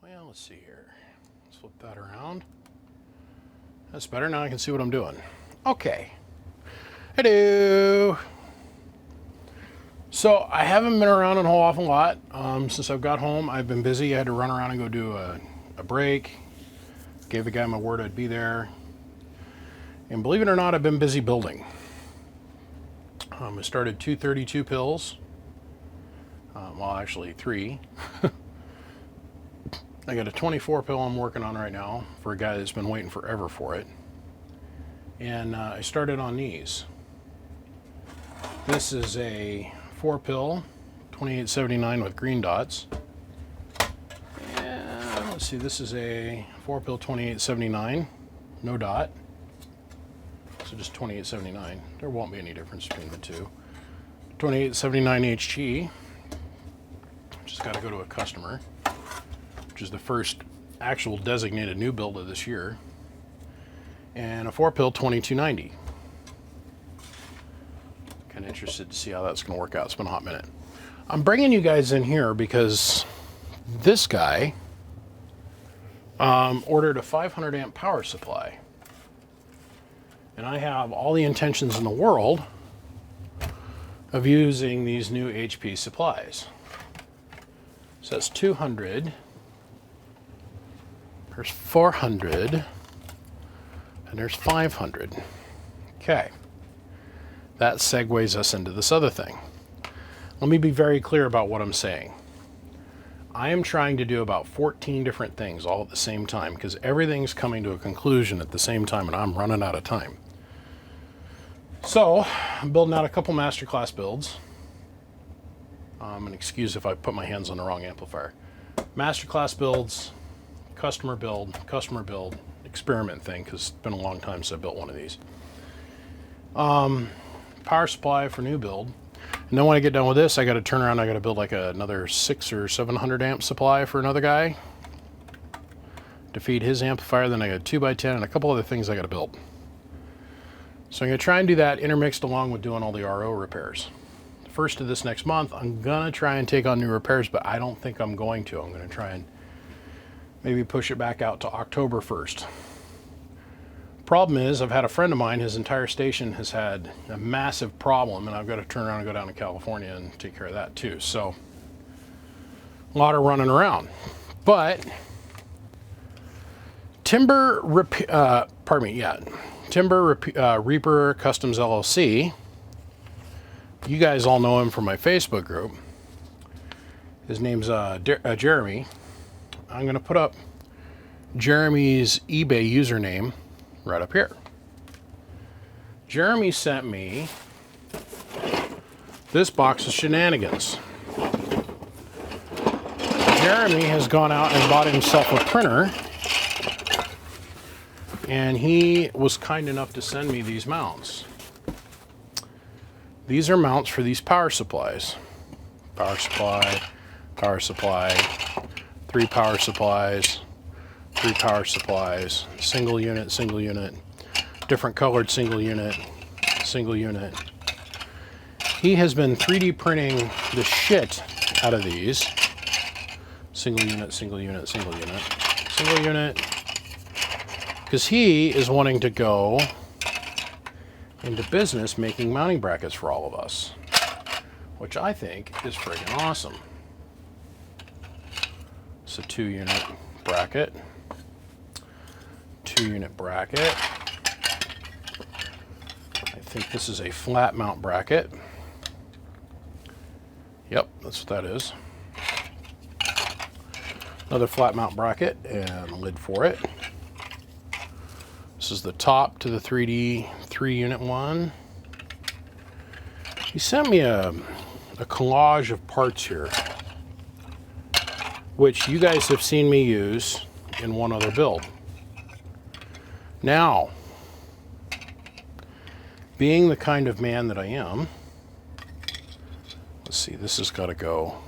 Well, let's see here. Let's flip that around. That's better. Now I can see what I'm doing. Okay. Hello. So I haven't been around a whole awful lot since I've got home. I've been busy. I had to run around and go do a break. Gave the guy my word I'd be there. And believe it or not, I've been busy building. I started 232 pills. Well, actually 3. I got a 24 pill I'm working on right now for a guy that's been waiting forever for it. And I started on these. This is a 4 pill, 2879 with green dots. And let's see, this is a 4 pill 2879, no dot. So just 2879. There won't be any difference between the two. 2879 HG. Just got to go to a customer, which is the first actual designated new build of this year. And a 4 pill 2290. Kind of interested to see how that's going to work out. It's been a hot minute. I'm bringing you guys in here because this guy ordered a 500 amp power supply. And I have all the intentions in the world of using these new HP supplies. So that's 200, there's 400, and there's 500. Okay, that segues us into this other thing. Let me be very clear about what I'm saying. I am trying to do about 14 different things all at the same time because everything's coming to a conclusion at the same time and I'm running out of time. So, I'm building out a couple masterclass builds. And excuse if I put my hands on the wrong amplifier. Masterclass builds, customer build, experiment thing, because it's been a long time since I built one of these. Power supply for new build. And then when I get done with this, I got to turn around, I got to build like another 600 or 700 amp supply for another guy to feed his amplifier. Then I got a 2x10 and a couple other things I got to build. So I'm going to try and do that intermixed along with doing all the RO repairs. The first of this next month, I'm going to try and take on new repairs, but I don't think I'm going to. I'm going to try and maybe push it back out to October 1st. Problem is, I've had a friend of mine, his entire station has had a massive problem, and I've got to turn around and go down to California and take care of that too. So, a lot of running around. But, Timber Reaper Customs LLC, you guys all know him from my Facebook group. His name's Jeremy. I'm going to put up Jeremy's eBay username right up here. Jeremy sent me this box of shenanigans. Jeremy has gone out and bought himself a printer, and he was kind enough to send me these mounts. These are mounts for these power supplies. Power supply, 3 power supplies, 3 power supplies, single unit, different colored single unit. He has been 3D printing the shit out of these. Single unit, because he is wanting to go into business making mounting brackets for all of us, which I think is friggin' awesome. It's a 2 unit bracket. 2 unit bracket. I think this is a flat mount bracket. Yep, that's what that is. Another flat mount bracket and a lid for it. This is the top to the 3D 3 unit one. He sent me a collage of parts here, which you guys have seen me use in one other build. Now, being the kind of man that I am, let's see, this has got to go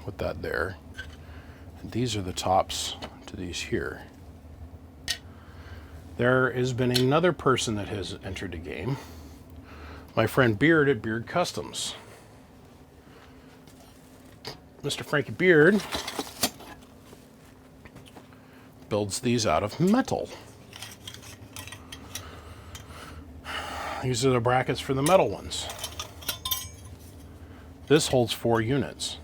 with that there. And these are the tops to these here. There has been another person that has entered the game. My friend Beard at Beard Customs. Mr. Frankie Beard builds these out of metal. These are the brackets for the metal ones. This holds 4 units.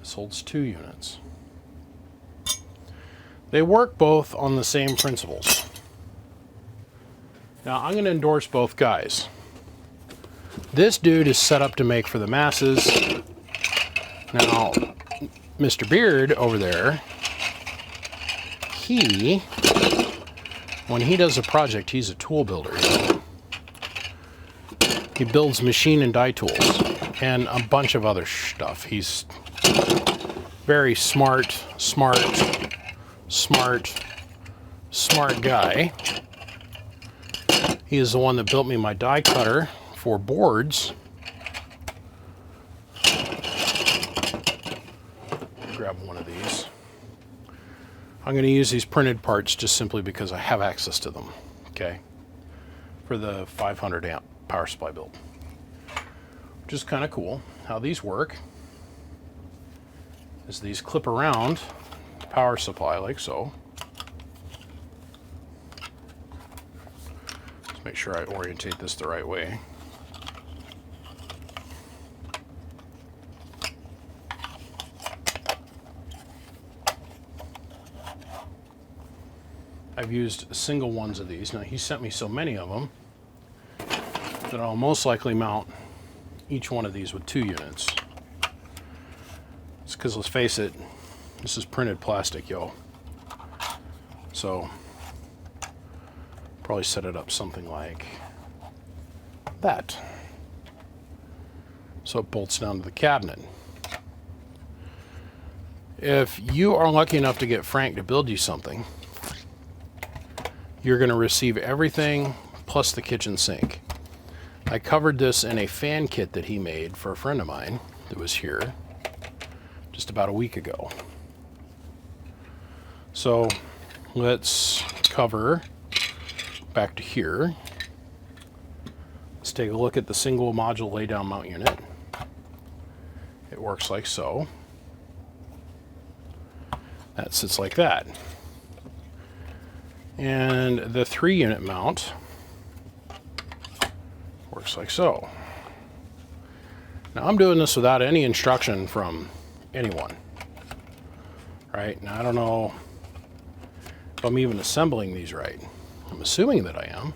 This holds 2 units. They work both on the same principles. Now I'm going to endorse both guys. This dude is set up to make for the masses. Now, Mr. Beard over there, when he does a project, he's a tool builder. He builds machine and die tools and a bunch of other stuff. He's very smart guy. He is the one that built me my die cutter for boards. Grab one of these. I'm going to use these printed parts just simply because I have access to them, okay, for the 500 amp power supply build, which is kind of cool. How these work is these clip around the power supply like so. Let's make sure I orientate this the right way. I've used single ones of these. Now he sent me so many of them that I'll most likely mount each one of these with 2 units. It's because, let's face it, this is printed plastic, yo. So probably set it up something like that. So it bolts down to the cabinet. If you are lucky enough to get Frank to build you something, you're going to receive everything plus the kitchen sink. I covered this in a fan kit that he made for a friend of mine that was here just about a week ago. So let's cover back to here. Let's take a look at the single module lay down mount unit. It works like so. That sits like that. And the 3 unit mount works like so. Now I'm doing this without any instruction from anyone. Right? Now I don't know if I'm even assembling these right. I'm assuming that I am.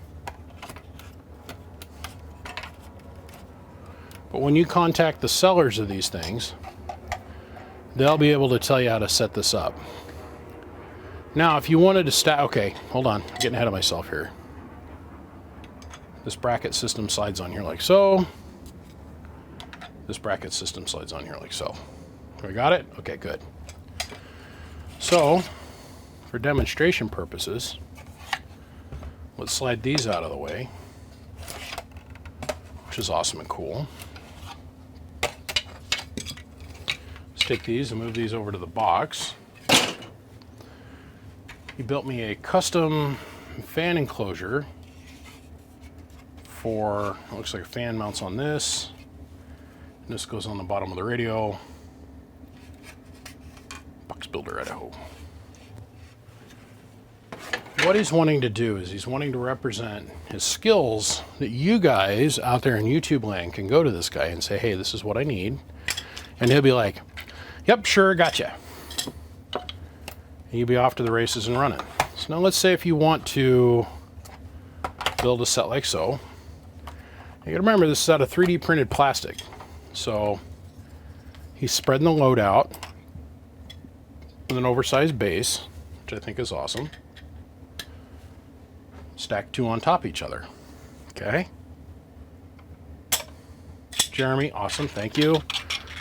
But when you contact the sellers of these things, they'll be able to tell you how to set this up. Now, if you wanted to stack, okay, hold on, I'm getting ahead of myself here. This bracket system slides on here like so. This bracket system slides on here like so. We got it? Okay, good. So, for demonstration purposes, let's slide these out of the way, which is awesome and cool. Let's take these and move these over to the box. He built me a custom fan enclosure for, it looks like a fan mounts on this, and this goes on the bottom of the radio. Box Builder, Idaho. What he's wanting to do is he's wanting to represent his skills that you guys out there in YouTube land can go to this guy and say, hey, this is what I need. And he'll be like, yep, sure, gotcha. And you'll be off to the races and running. So now let's say if you want to build a set like so. You gotta remember this is out of 3D printed plastic. So he's spreading the load out with an oversized base, which I think is awesome. Stack 2 on top of each other. Okay. Jeremy, awesome, thank you.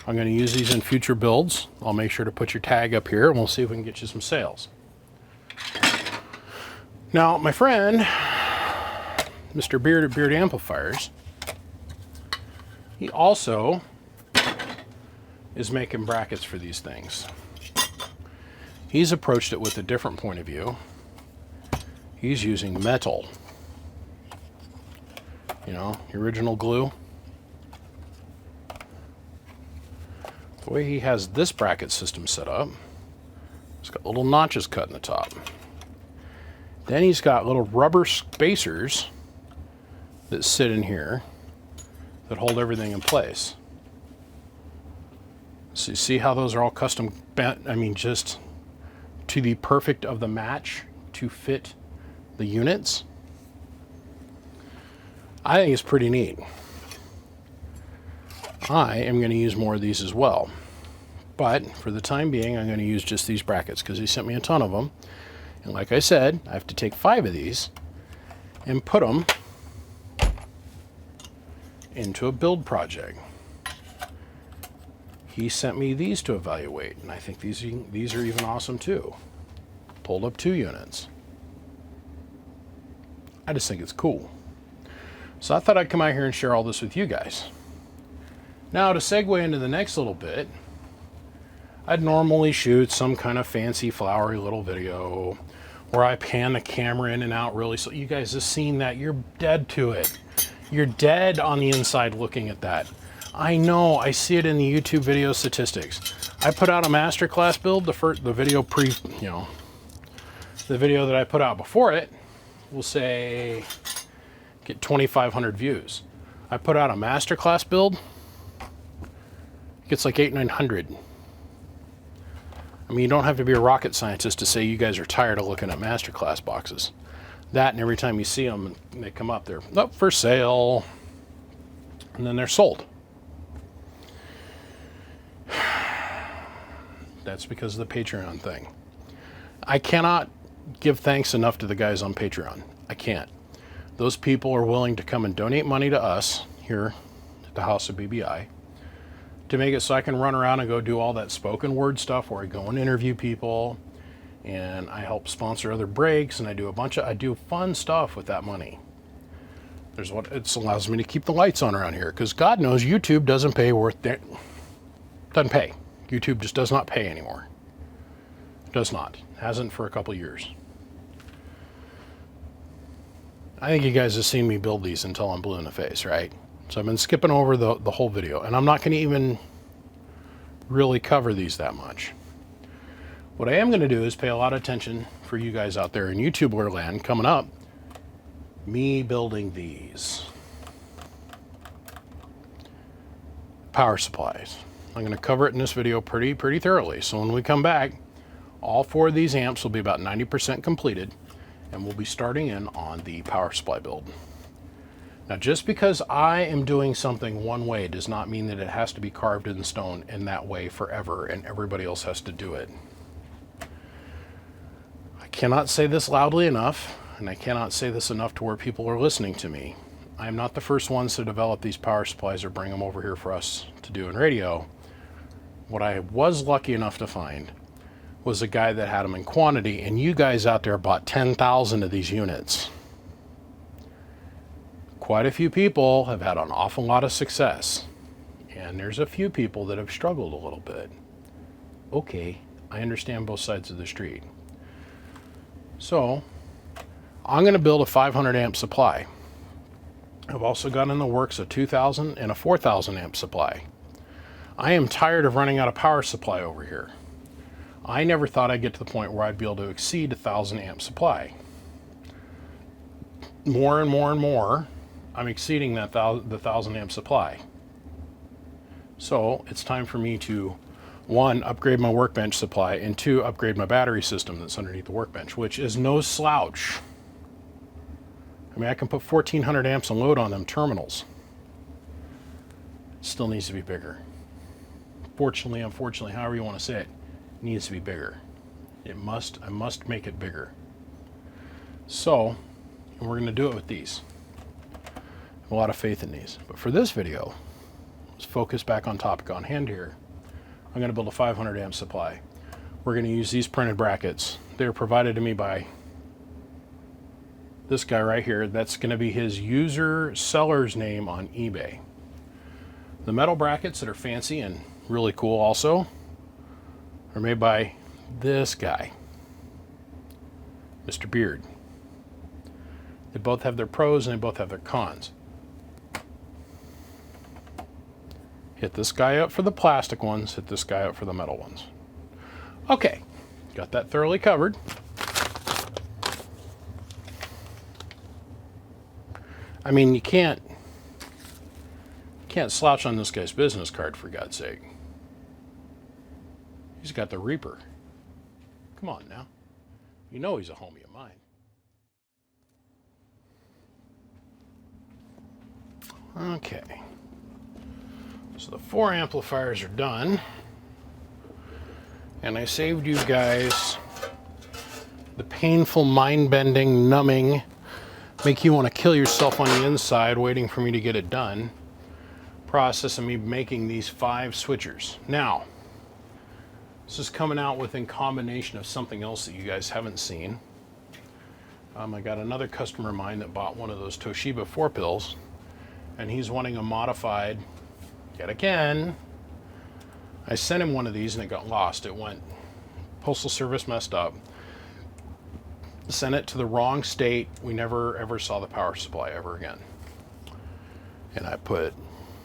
I'm going to use these in future builds. I'll make sure to put your tag up here and we'll see if we can get you some sales. Now, my friend, Mr. Beard at Beard Amplifiers, he also is making brackets for these things. He's approached it with a different point of view. He's using metal. You know, the original glue. The way he has this bracket system set up, it's got little notches cut in the top. Then he's got little rubber spacers that sit in here that hold everything in place. So you see how those are all custom bent? I mean, just to the perfect of the match to fit the units. I think it's pretty neat. I am going to use more of these as well. But for the time being, I'm going to use just these brackets because he sent me a ton of them. And like I said, I have to take 5 of these and put them into a build project. He sent me these to evaluate, and I think these are even awesome too. Pulled up 2 units. I just think it's cool. So I thought I'd come out here and share all this with you guys. Now to segue into the next little bit, I'd normally shoot some kind of fancy flowery little video where I pan the camera in and out really, so you guys have seen that. You're dead to it. You're dead on the inside looking at that. I know, I see it in the YouTube video statistics. I put out a masterclass build, the video the video that I put out before it will say get 2,500 views. I put out a masterclass build, gets like 800-900. I mean, you don't have to be a rocket scientist to say you guys are tired of looking at masterclass boxes. That, and every time you see them and they come up, they're up for sale, and then they're sold. That's because of the Patreon thing. I cannot give thanks enough to the guys on Patreon. I can't. Those people are willing to come and donate money to us here at the House of BBI to make it so I can run around and go do all that spoken word stuff where I go and interview people and I help sponsor other breaks and I do fun stuff with that money. There's what it allows me to keep the lights on around here, because God knows YouTube doesn't pay doesn't pay. YouTube just does not pay anymore. It does not. Hasn't for a couple years. I think you guys have seen me build these until I'm blue in the face, right? So I've been skipping over the whole video, and I'm not going to even really cover these that much. What I am going to do is pay a lot of attention for you guys out there in YouTuber land coming up, me building these power supplies. I'm going to cover it in this video pretty thoroughly. So when we come back, all 4 of these amps will be about 90% completed, and we'll be starting in on the power supply build. Now, just because I am doing something one way does not mean that it has to be carved in stone in that way forever and everybody else has to do it. I cannot say this loudly enough, and I cannot say this enough to where people are listening to me. I am not the first ones to develop these power supplies or bring them over here for us to do in radio. What I was lucky enough to find was a guy that had them in quantity, and you guys out there bought 10,000 of these units. Quite a few people have had an awful lot of success, and there's a few people that have struggled a little bit. Okay, I understand both sides of the street. So I'm going to build a 500 amp supply. I've also got in the works a 2,000 and a 4,000 amp supply. I am tired of running out of power supply over here. I never thought I'd get to the point where I'd be able to exceed 1,000 amp supply. More and more and more, I'm exceeding the 1,000 amp supply. So it's time for me to, 1, upgrade my workbench supply, and 2, upgrade my battery system that's underneath the workbench, which is no slouch. I mean, I can put 1,400 amps and load on them terminals. It still needs to be bigger. Fortunately, unfortunately, however you want to say it, needs to be bigger. I must make it bigger. So, and we're going to do it with these. I have a lot of faith in these. But for this video, let's focus back on topic on hand here. I'm going to build a 500 amp supply. We're going to use these printed brackets. They're provided to me by this guy right here. That's going to be his seller's name on eBay. The metal brackets that are fancy and really cool also are made by this guy, Mr. Beard. They both have their pros and they both have their cons. Hit this guy up for the plastic ones, hit this guy up for the metal ones. Okay, got that thoroughly covered. I mean, you can't slouch on this guy's business card, for God's sake. He's got the Reaper. Come on now. You know he's a homie of mine. Okay. So the 4 amplifiers are done. And I saved you guys the painful, mind-bending, numbing, make you want to kill yourself on the inside waiting for me to get it done process of me making these 5 switchers. Now, this is coming out with in combination of something else that you guys haven't seen. I got another customer of mine that bought one of those Toshiba 4-pills, and he's wanting a modified, yet again. I sent him one of these and it got lost. It went, Postal Service messed up. Sent it to the wrong state. We never ever saw the power supply ever again. And I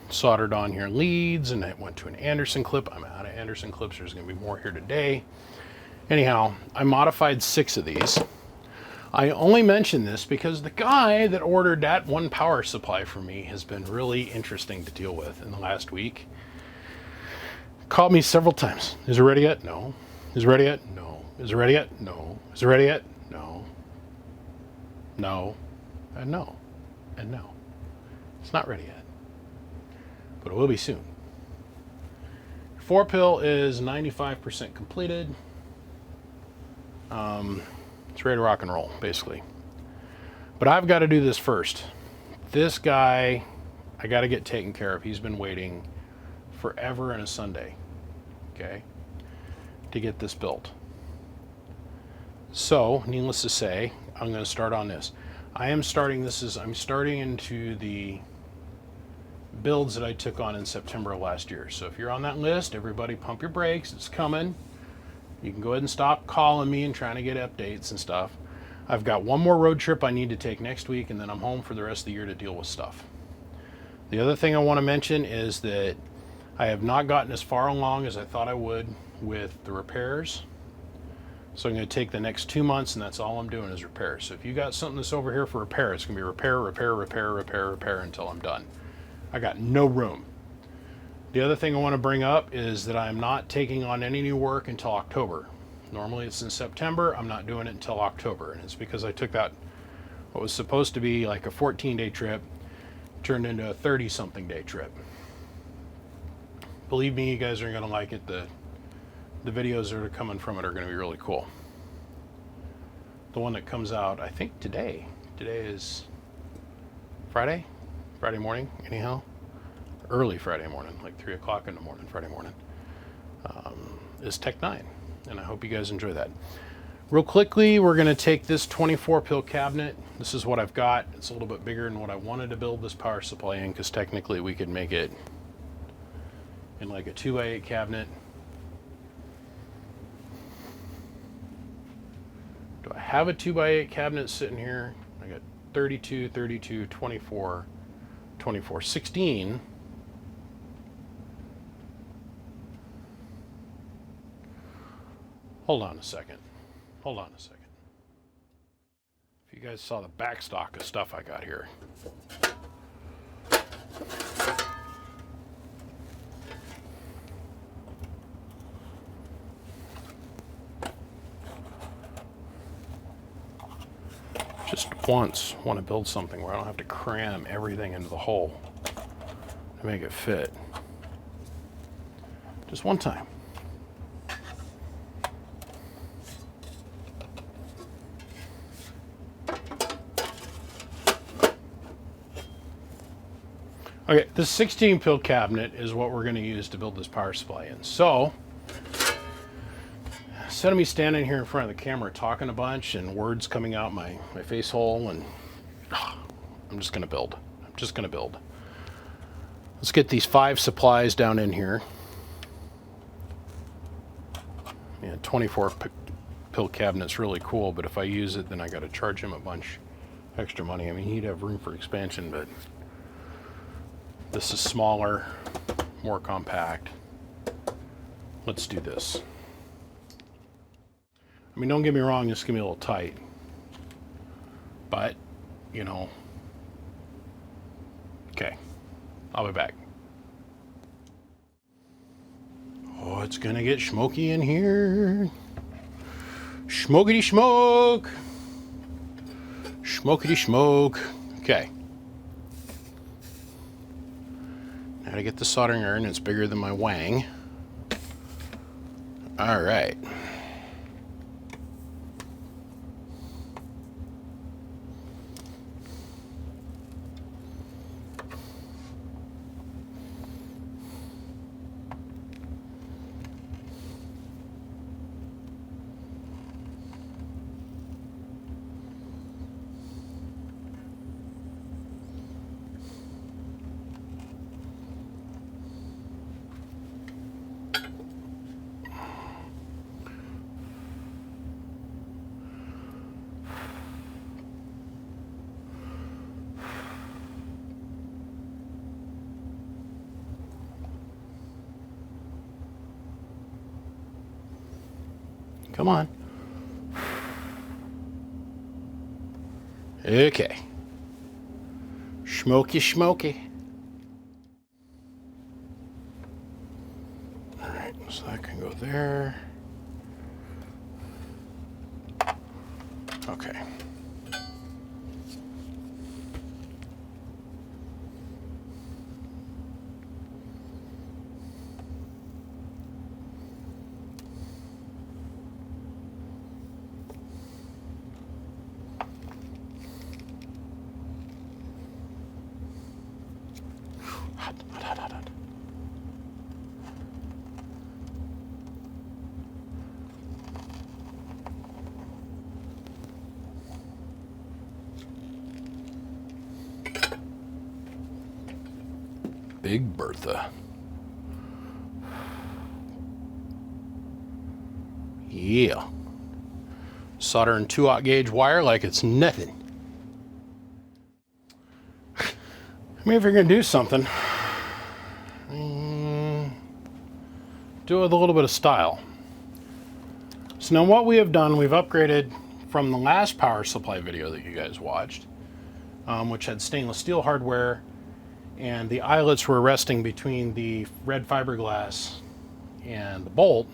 soldered on here leads, and it went to an Anderson clip. I'm out of Anderson clips. There's going to be more here today. Anyhow, I modified 6 of these. I only mention this because the guy that ordered that one power supply for me has been really interesting to deal with in the last week. Called me several times. Is it ready yet? No. Is it ready yet? No. Is it ready yet? No. Is it ready yet? No. No. And no. And no. It's not ready yet. But it will be soon. 4-pill is 95% completed. It's ready to rock and roll, basically. But I've got to do this first. This guy, I got to get taken care of. He's been waiting forever and a Sunday, okay, to get this built. So, needless to say, I'm going to start on this. I'm starting into the builds that I took on in September of last year. So if you're on that list, everybody pump your brakes. It's coming. You can go ahead and stop calling me and trying to get updates and stuff. I've got one more road trip I need to take next week, and then I'm home for the rest of the year to deal with stuff. The other thing I want to mention is that I have not gotten as far along as I thought I would with the repairs. So I'm going to take the next 2 months, and that's all I'm doing is repairs. So if you got something that's over here for repair, it's going to be repair, repair, repair, repair, repair until I'm done. I got no room. The other thing I want to bring up is that I'm not taking on any new work until October. Normally it's in September. I'm not doing it until October, and it's because I took that, what was supposed to be like a 14-day trip, turned into a 30-something day trip. Believe me, you guys are going to like it. The videos that are coming from it are going to be really cool. The one that comes out, I think today. Today is Friday morning, anyhow. Early Friday morning, like 3 o'clock in the morning, Friday morning, is Tech 9. And I hope you guys enjoy that. Real quickly, we're going to take this 24-pill cabinet. This is what I've got. It's a little bit bigger than what I wanted to build this power supply in, because technically we could make it in like a 2x8 cabinet. Do I have a 2x8 cabinet sitting here? I got 32, 32, 24, 24, 16. Hold on a second. Hold on a second. If you guys saw the back stock of stuff I got here. Just once want to build something where I don't have to cram everything into the hole to make it fit. Just one time. Okay, this 16-pill cabinet is what we're going to use to build this power supply in. So, instead of me standing here in front of the camera talking a bunch and words coming out my face hole, and I'm just going to build. I'm just going to build. Let's get these 5 supplies down in here. Yeah, 24-pill cabinet's really cool, but if I use it, then I got to charge him a bunch extra money. I mean, he'd have room for expansion, but this is smaller, more compact. Let's do this. I mean, don't get me wrong, this can be a little tight, but, you know, okay, I'll be back. Oh, it's gonna get smoky in here. Smokity smoke. Smokity smoke. Okay. Now to get the soldering iron, it's bigger than my wang. All right. Come on. Okay. Smoky, smoky. All right, so that can go there. Okay. Big Bertha. Yeah. Soldering 2/0 gauge wire like it's nothing. I mean, if you're gonna do something, do it with a little bit of style. So now what we have done, we've upgraded from the last power supply video that you guys watched, which had stainless steel hardware, and the eyelets were resting between the red fiberglass and the bolt.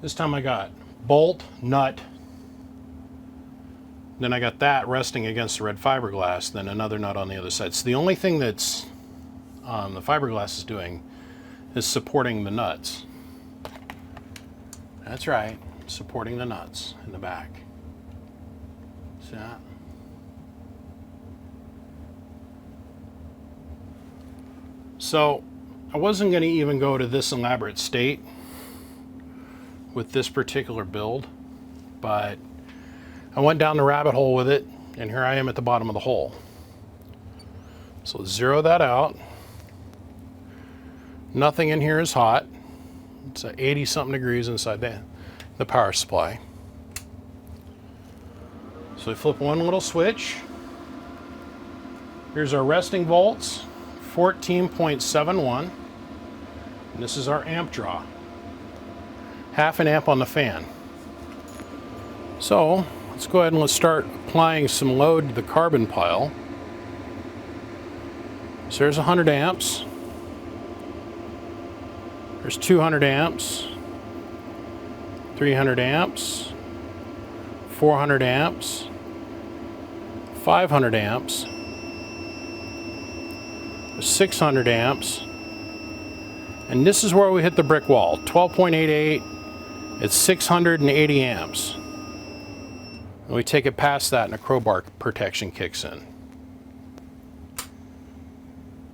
This time I got bolt, nut, then I got that resting against the red fiberglass, then another nut on the other side. So the only thing that's the fiberglass is doing is supporting the nuts. That's right, supporting the nuts in the back. See that? So I wasn't going to even go to this elaborate state with this particular build, but I went down the rabbit hole with it, and here I am at the bottom of the hole. So zero that out. Nothing in here is hot. It's at 80 something degrees inside the power supply. So we flip one little switch. Here's our resting volts, 14.71. And this is our amp draw. Half an amp on the fan. So let's go ahead and let's start applying some load to the carbon pile. So there's 100 amps. There's 200 amps, 300 amps, 400 amps, 500 amps, 600 amps, and this is where we hit the brick wall, 12.88, it's 680 amps. And we take it past that and a crowbar protection kicks in.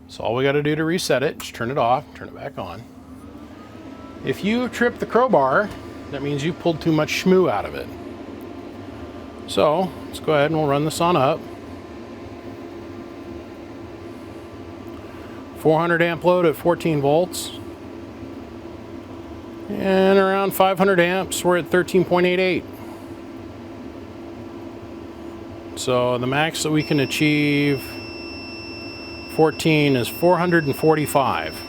So all we got to do to reset it is turn it off, turn it back on. If you trip the crowbar, that means you pulled too much schmoo out of it. So let's go ahead and we'll run this on up. 400 amp load at 14 volts. And around 500 amps, we're at 13.88. So the max that we can achieve 14 is 445.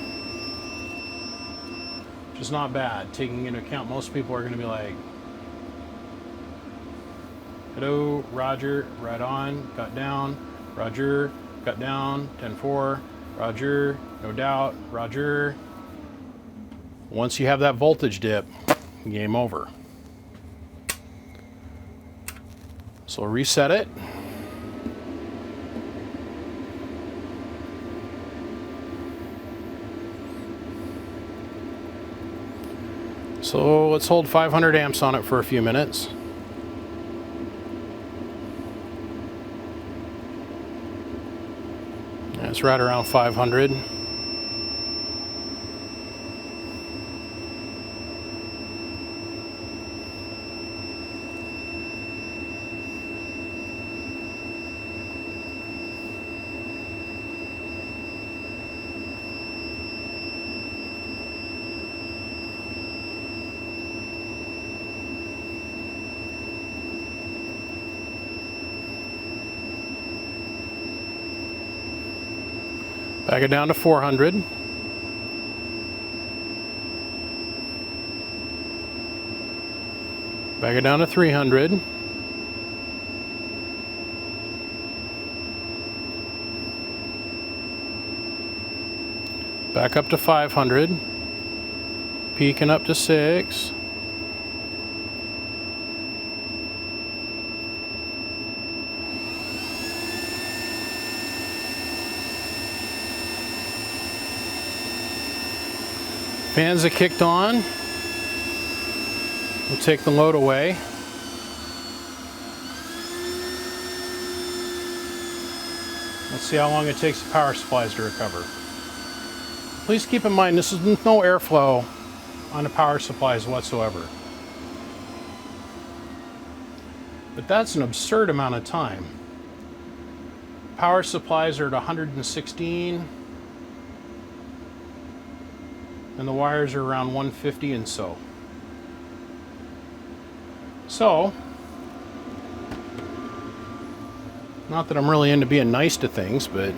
which is not bad, taking into account most people are going to be like, hello, Roger, right on, got down, Roger, got down, 10-4, Roger, no doubt, Roger. Once you have that voltage dip, game over. So reset it. So let's hold 500 amps on it for a few minutes. It's right around 500. Back it down to 400. Back it down to 300. Back up to 500. Peaking up to 6. Fans have kicked on. We'll take the load away. Let's see how long it takes the power supplies to recover. Please keep in mind this is no airflow on the power supplies whatsoever. But that's an absurd amount of time. Power supplies are at 116. And the wires are around 150 and so. So, not that I'm really into being nice to things, but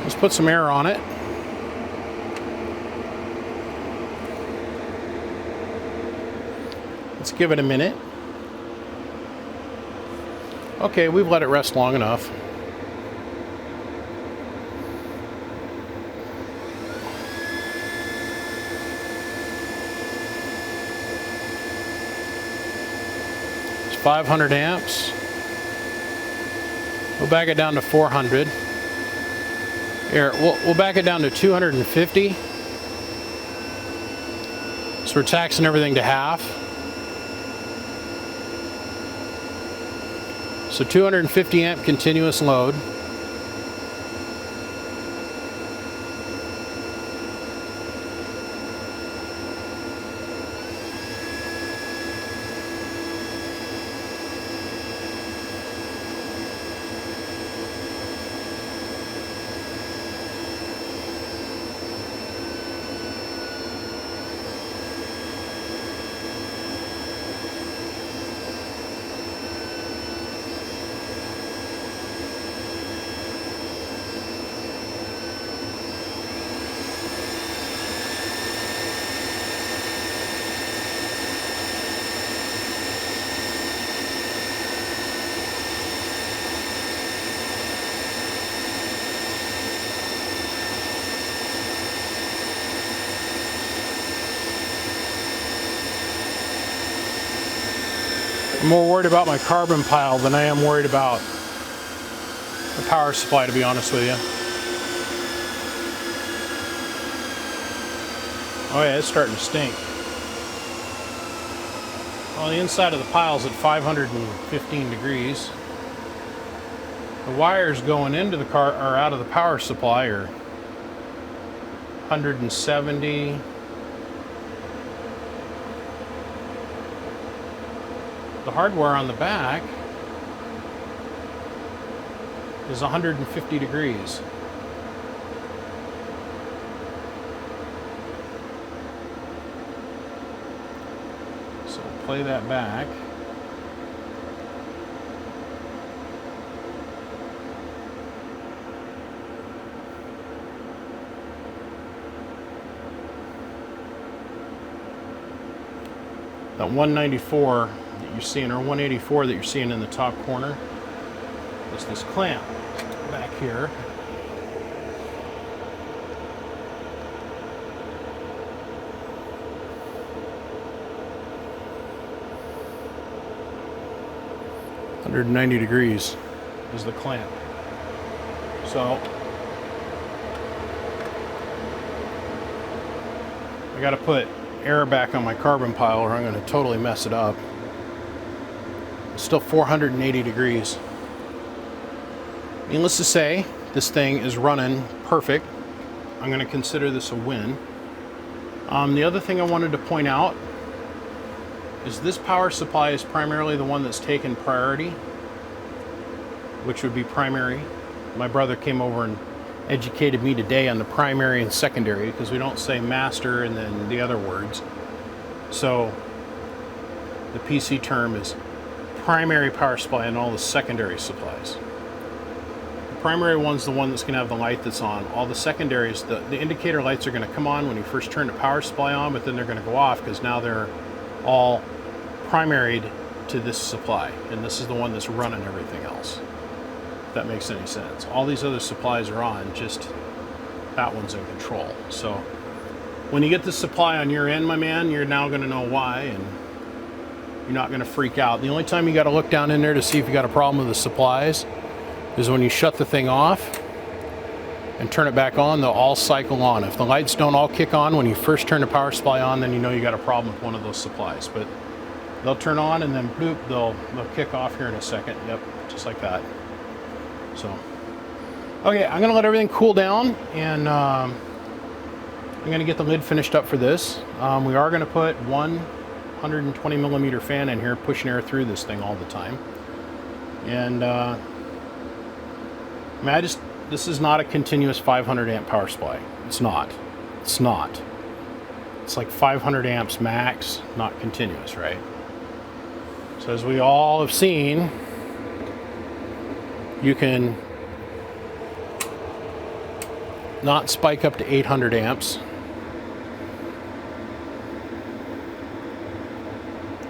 let's put some air on it. Let's give it a minute. Okay, we've let it rest long enough. It's 500 amps. We'll back it down to 400. Here, we'll back it down to 250. So we're taxing everything to half. So 250 amp continuous load. I'm more worried about my carbon pile than I am worried about the power supply, to be honest with you. Oh yeah, it's starting to stink. Well, the inside of the pile's at 515 degrees. The wires going into the car or out of the power supply are 170. The hardware on the back is 150 degrees. So play that back. That 194 that you're seeing, or 184 that you're seeing in the top corner, is this clamp back here. "190 degrees is the clamp." So I got to put air back on my carbon pile or I'm going to totally mess it up. It's still 480 degrees. Needless to say, this thing is running perfect. I'm going to consider this a win. The other thing I wanted to point out is this power supply is primarily the one that's taken priority, which would be primary. My brother came over and educated me today on the primary and secondary, because we don't say master and then the other words. So the PC term is primary power supply and all the secondary supplies. The primary one's the one that's going to have the light that's on. All the secondaries, the indicator lights are going to come on when you first turn the power supply on, but then they're going to go off because now they're all primaried to this supply, and this is the one that's running everything else. If that makes any sense. All these other supplies are on, just that one's in control. So when you get the supply on your end, my man, you're now going to know why, and you're not going to freak out. The only time you got to look down in there to see if you got a problem with the supplies is when you shut the thing off and turn it back on. They'll all cycle on. If the lights don't all kick on when you first turn the power supply on, then you know you got a problem with one of those supplies. But they'll turn on and then bloop, they'll kick off here in a second. Yep, just like that. So, okay, I'm gonna let everything cool down, and I'm gonna get the lid finished up for this. We are gonna put one 120 millimeter fan in here, pushing air through this thing all the time. And I mean, this is not a continuous 500 amp power supply. It's not. It's not. It's like 500 amps max, not continuous, right? So as we all have seen, you can not spike up to 800 amps.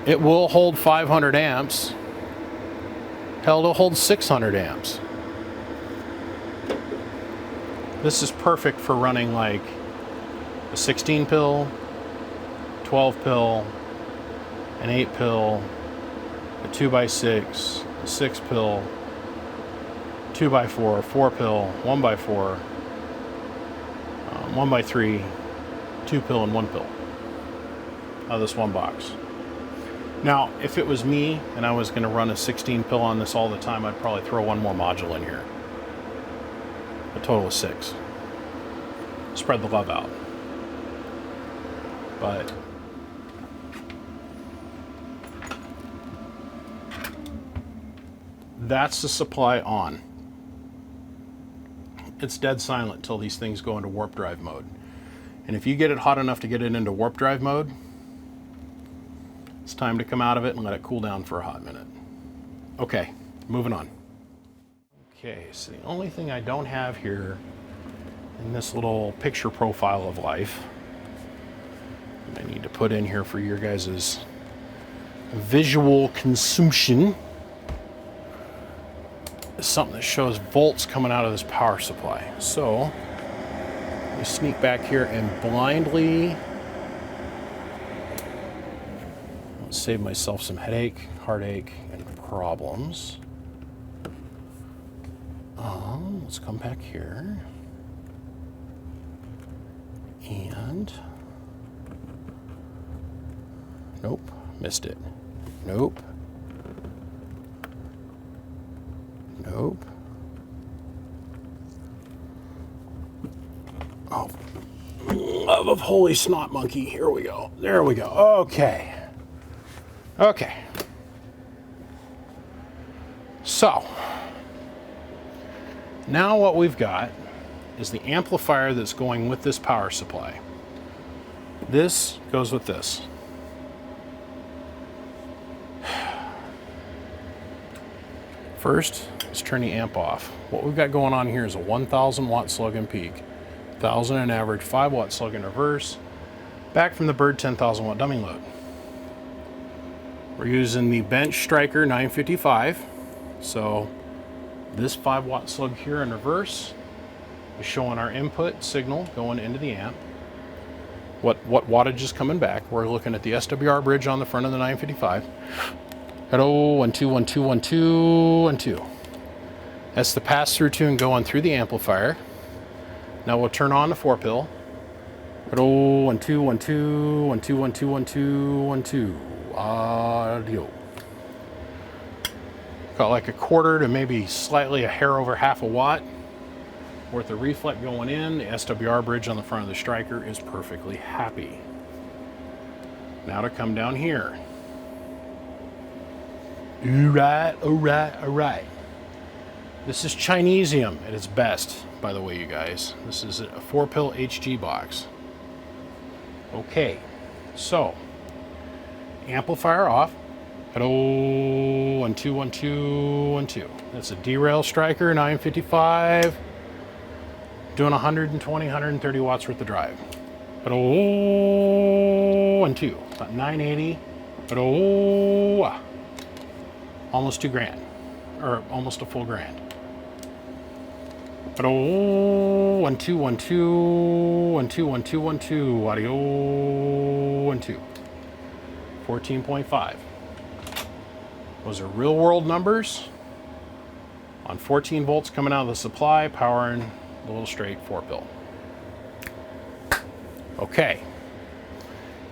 It will hold 500 amps. Hell, it'll hold 600 amps. This is perfect for running like a 16 pill, 12 pill, an 8 pill, a 2x6, a 6 pill, 2x4, 4 pill, 1x4, 1x3, 2 pill, and 1 pill out of this one box. Now, if it was me and I was going to run a 16 pill on this all the time, I'd probably throw one more module in here. A total of 6. Spread the love out. But that's the supply on. It's dead silent till these things go into warp drive mode. And if you get it hot enough to get it into warp drive mode, it's time to come out of it and let it cool down for a hot minute. Okay, moving on. Okay, so the only thing I don't have here in this little picture profile of life, I need to put in here for your guys' visual consumption, is something that shows volts coming out of this power supply. So let me sneak back here and blindly save myself some headache, heartache, and problems. Let's come back here and nope, missed it. Nope. Nope. Oh, love of holy snot monkey. Here we go. There we go. Okay. Okay. So, now what we've got is the amplifier that's going with this power supply. This goes with this. First, let's turn the amp off. What we've got going on here is a 1,000 watt slug and peak, 1,000 in average, 5 watt slug in reverse, back from the bird 10,000 watt dumbing load. We're using the Bench Striker 955. So this 5-watt slug here in reverse is showing our input signal going into the amp. What wattage is coming back. We're looking at the SWR bridge on the front of the 955. Hello, 1 2 1 2 1 2 1 2. That's the pass-through tune going through the amplifier. Now we'll turn on the 4-pill. Hello, 1 2 1 2 1 2 1 2 1 2 1 2. Audio. Got like a quarter to maybe slightly a hair over half a watt worth of reflect going in. The SWR bridge on the front of the Striker is perfectly happy. Now to come down here. Alright, alright, alright. This is Chinesium at its best, by the way, you guys. This is a 4-pill HG box. Okay, so amplifier off. Hello, 1 2 1 2 1 2. That's a derail Striker 955, doing 120, 130 watts worth of drive. Hello, 1 2. About 980. Hello, almost $2,000, or almost a full grand. Hello, 1 2 1 2 1 2 1 2 1 2. Audio 1 2. 14.5. Those are real world numbers on 14 volts coming out of the supply, powering the little straight 4-pill. Okay.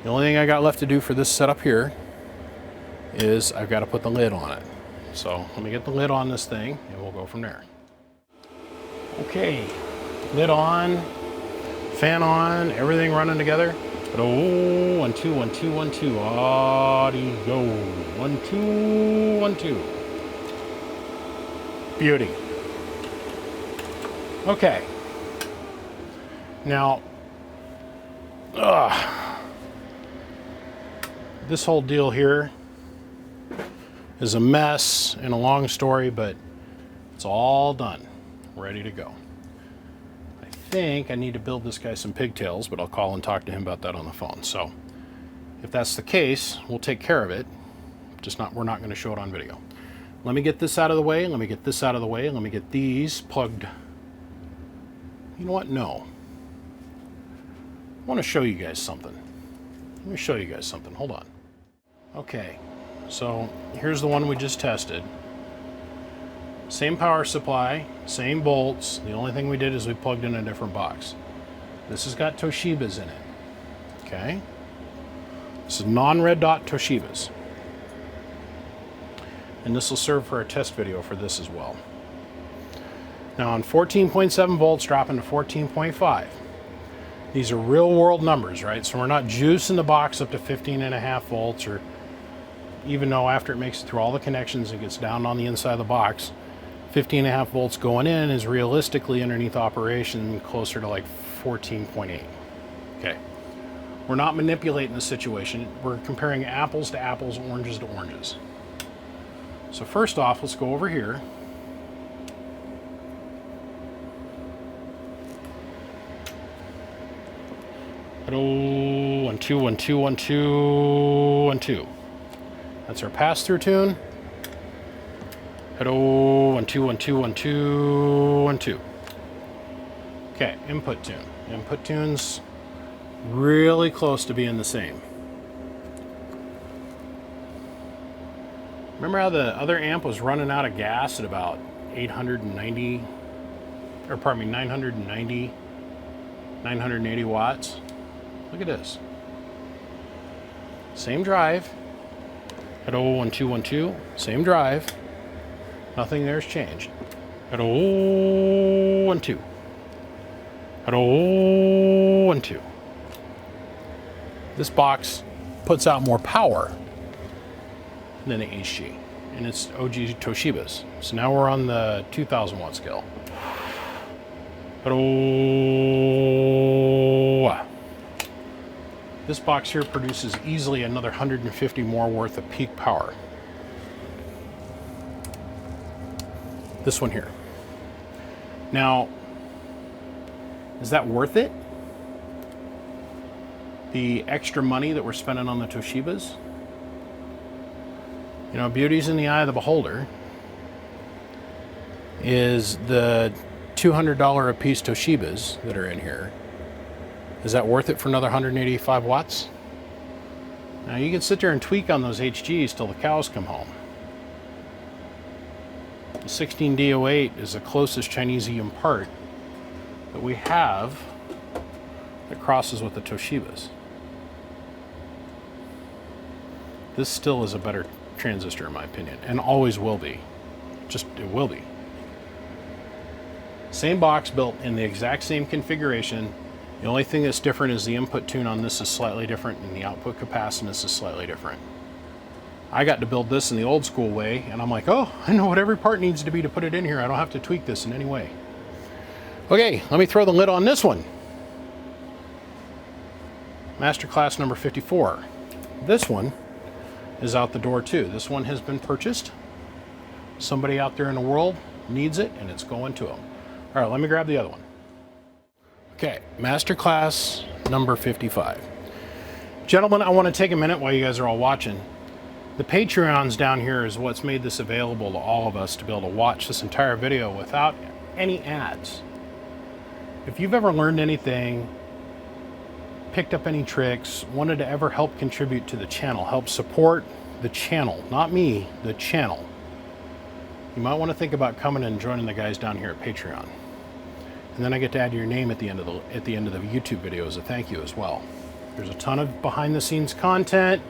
The only thing I got left to do for this setup here is I've got to put the lid on it. So let me get the lid on this thing and we'll go from there. Okay, lid on, fan on, everything running together. But oh, 1 2 1 2 1 2. Audio 1 2 1 2. Beauty. Okay. Now, this whole deal here is a mess and a long story, but it's all done, ready to go. I think I need to build this guy some pigtails, but I'll call and talk to him about that on the phone. So if that's the case, we'll take care of it. We're not going to show it on video. Let me get this out of the way. Let me get this out of the way. Let me get these plugged. You know what? No. I want to show you guys something. Let me show you guys something. Hold on. Okay. So here's the one we just tested. Same power supply, same bolts. The only thing we did is we plugged in a different box. This has got Toshibas in it. Okay. This is non-red dot Toshibas. And this will serve for a test video for this as well. Now on 14.7 volts dropping to 14.5. These are real world numbers, right? So we're not juicing the box up to 15.5 volts, or even though after it makes it through all the connections, it gets down on the inside of the box. 15.5 volts going in is realistically underneath operation closer to like 14.8. Okay. We're not manipulating the situation. We're comparing apples to apples, oranges to oranges. So first off, let's go over here. Hello, 1 2 1 2 1 2 1 2. That's our pass-through tune. Hello, 1 2 1 2 1 2 1 2. Okay, input tune. Input tune's really close to being the same. Remember how the other amp was running out of gas at about 980, 980 watts? Look at this. Same drive. Hello, 1 2 1 2. Same drive. Nothing there's changed. Hello, 1 2. Hello, 1 2. This box puts out more power than the HG, and it's OG Toshibas. So now we're on the 2000 watt scale. Hello. This box here produces easily another 150 more worth of peak power. This one here. Now, is that worth it? The extra money that we're spending on the Toshibas? You know, beauty's in the eye of the beholder. Is the $200 a piece Toshibas that are in here, is that worth it for another 185 watts? Now you can sit there and tweak on those HGs till the cows come home. The 16D08 is the closest Chinesium part that we have that crosses with the Toshibas. This still is a better transistor in my opinion, and always will be. Just, it will be. Same box, built in the exact same configuration. The only thing that's different is the input tune on this is slightly different and the output capacitance is slightly different. I got to build this in the old school way, and I'm like, oh, I know what every part needs to be to put it in here. I don't have to tweak this in any way. Okay, let me throw the lid on this one. Masterclass number 54. This one is out the door too. This one has been purchased. Somebody out there in the world needs it, and it's going to them. All right, let me grab the other one. Okay, Masterclass number 55. Gentlemen, I want to take a minute while you guys are all watching. The Patreons down here is what's made this available to all of us to be able to watch this entire video without any ads. If you've ever learned anything, picked up any tricks, wanted to ever help contribute to the channel, help support the channel, not me, the channel, you might want to think about coming and joining the guys down here at Patreon. And then I get to add your name at the end of the YouTube video as a thank you as well. There's a ton of behind the scenes content,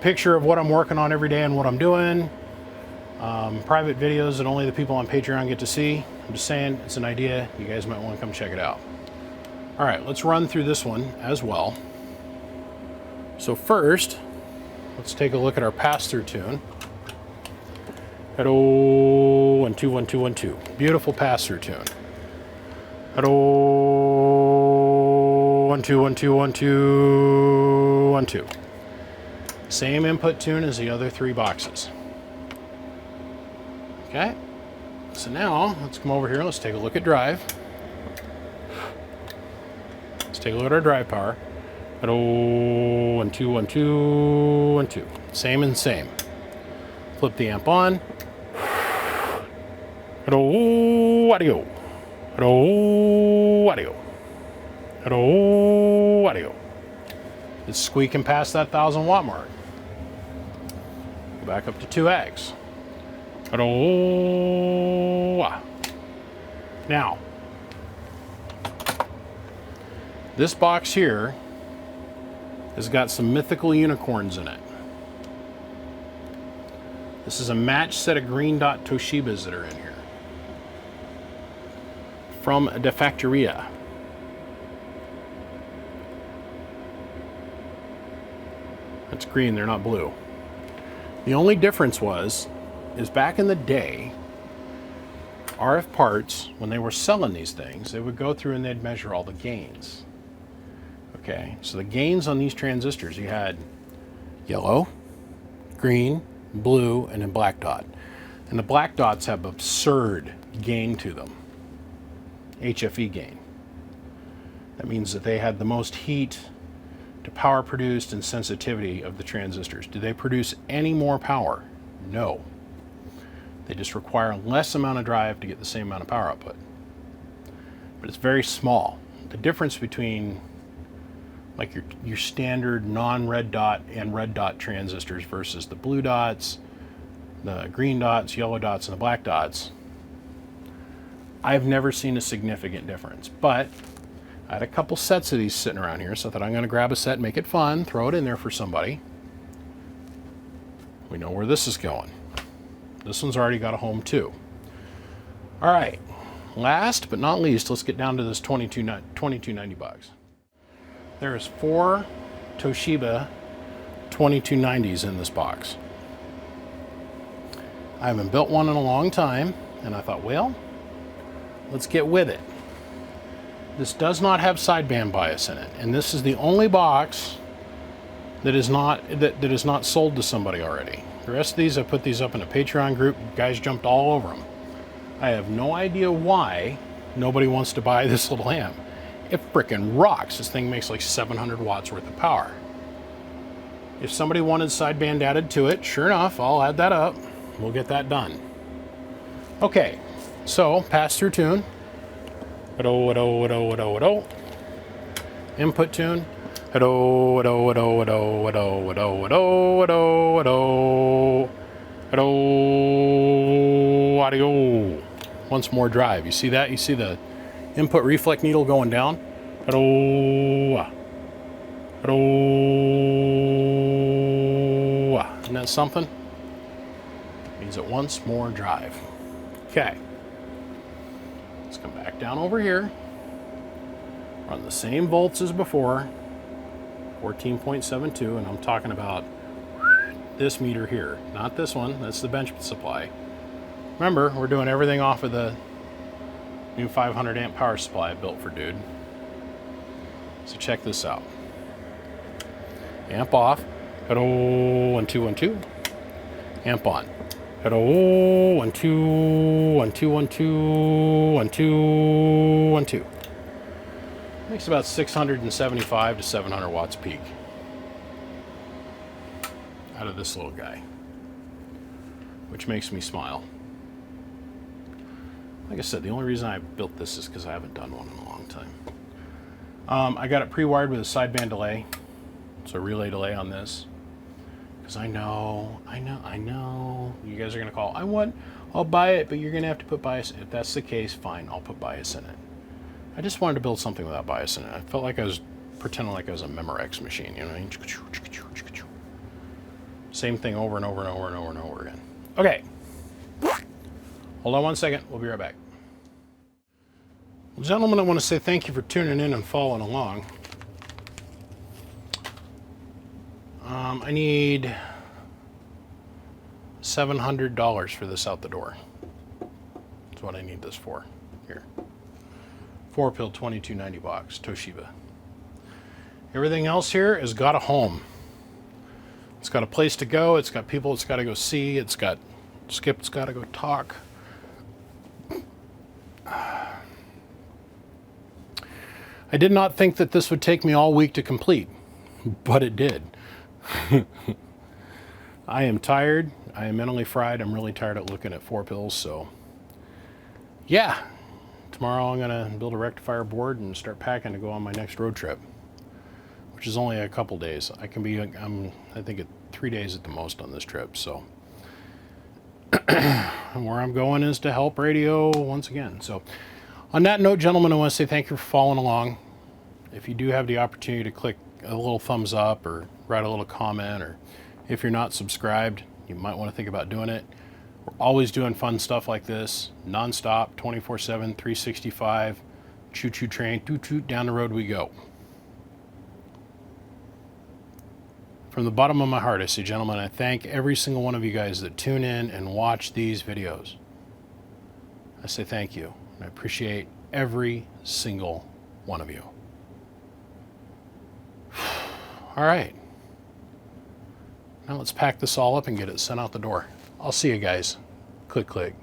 picture of what I'm working on every day and what I'm doing, private videos that only the people on Patreon get to see. I'm just saying, it's an idea. You guys might want to come check it out. All right, let's run through this one as well. So first, let's take a look at our pass-through tune. Hello, 1 2 1 2 1 2. Beautiful pass-through tune. Hello, 1 2 1 2 1 2 1 2. Same input tune as the other three boxes. Okay, so now let's come over here. Let's take a look at drive. Let's take a look at our drive power. Hello, 1 2 1 2 1 2. Same and same. Flip the amp on. Hello, audio. Hello, audio. Hello, audio. It's squeaking past that 1,000 watt mark. Go back up to 2x. Hello. Now, this box here has got some mythical unicorns in it. This is a matched set of green dot Toshibas that are in here. From the Factoria. That's green, they're not blue. The only difference is back in the day, RF Parts, when they were selling these things, they would go through and they'd measure all the gains. Okay, so the gains on these transistors, you had yellow, green, blue, and then black dot. And the black dots have absurd gain to them. HFE gain. That means that they had the most heat to power produced and sensitivity of the transistors. Do they produce any more power? No. They just require less amount of drive to get the same amount of power output. But it's very small. The difference between like your standard non-red dot and red dot transistors versus the blue dots, the green dots, yellow dots, and the black dots, I've never seen a significant difference. But I had a couple sets of these sitting around here, so I thought I'm going to grab a set, make it fun, throw it in there for somebody. We know where this is going. This one's already got a home too. All right, last but not least, let's get down to this 2290 box. There's 4 Toshiba 2290s in this box. I haven't built one in a long time, and I thought, well, let's get with it. This does not have sideband bias in it, and this is the only box that is not sold to somebody already. The rest of these, I put these up in a Patreon group. Guys jumped all over them. I have no idea why nobody wants to buy this little amp. It frickin' rocks. This thing makes like 700 watts worth of power. If somebody wanted sideband added to it, sure enough, I'll add that up. We'll get that done. Okay, so pass-through tune. Input tune. Audio. Once more drive. You see that? You see the input reflect needle going down? Isn't that something? Means it once more drive. Okay. Let's come back down over here. Run the same volts as before. 14.72, and I'm talking about this meter here, not this one. That's the bench supply. Remember, we're doing everything off of the new 500 amp power supply I built for Dude. So check this out. Amp off. Hello, 1 2 1 2. Amp on. Hello, 1 2 1 2 1 2 1 2 1 2. Makes about 675 to 700 watts peak out of this little guy, which makes me smile. Like I said, the only reason I built this is because I haven't done one in a long time. I got it pre-wired with a sideband delay, so relay delay on this. Because I know, you guys are gonna call. I'll buy it, but you're gonna have to put bias. If that's the case, fine, I'll put bias in it. I just wanted to build something without bias in it. I felt like I was pretending like I was a Memorex machine, you know what I mean? Same thing over and over and over and over and over again. Okay. Hold on one second. We'll be right back. Well, gentlemen, I want to say thank you for tuning in and following along. I need $700 for this out the door. That's what I need this for. Here. 4-pill, $22.90 box, Toshiba. Everything else here has got a home. It's got a place to go. It's got people it's got to go see. It's got Skip's got to go talk. I did not think that this would take me all week to complete, but it did. I am tired. I am mentally fried. I'm really tired of looking at 4-pills, so yeah. Tomorrow I'm going to build a rectifier board and start packing to go on my next road trip, which is only a couple days. I think at 3 days at the most on this trip, so where I'm going is to help radio once again. So on that note, gentlemen, I want to say thank you for following along. If you do have the opportunity to click a little thumbs up or write a little comment, or if you're not subscribed, you might want to think about doing it. We're always doing fun stuff like this, non-stop, 24/7, 365, choo-choo train, toot-toot, down the road we go. From the bottom of my heart, I say, gentlemen, I thank every single one of you guys that tune in and watch these videos. I say thank you, and I appreciate every single one of you. All right. Now let's pack this all up and get it sent out the door. I'll see you guys. Click, click.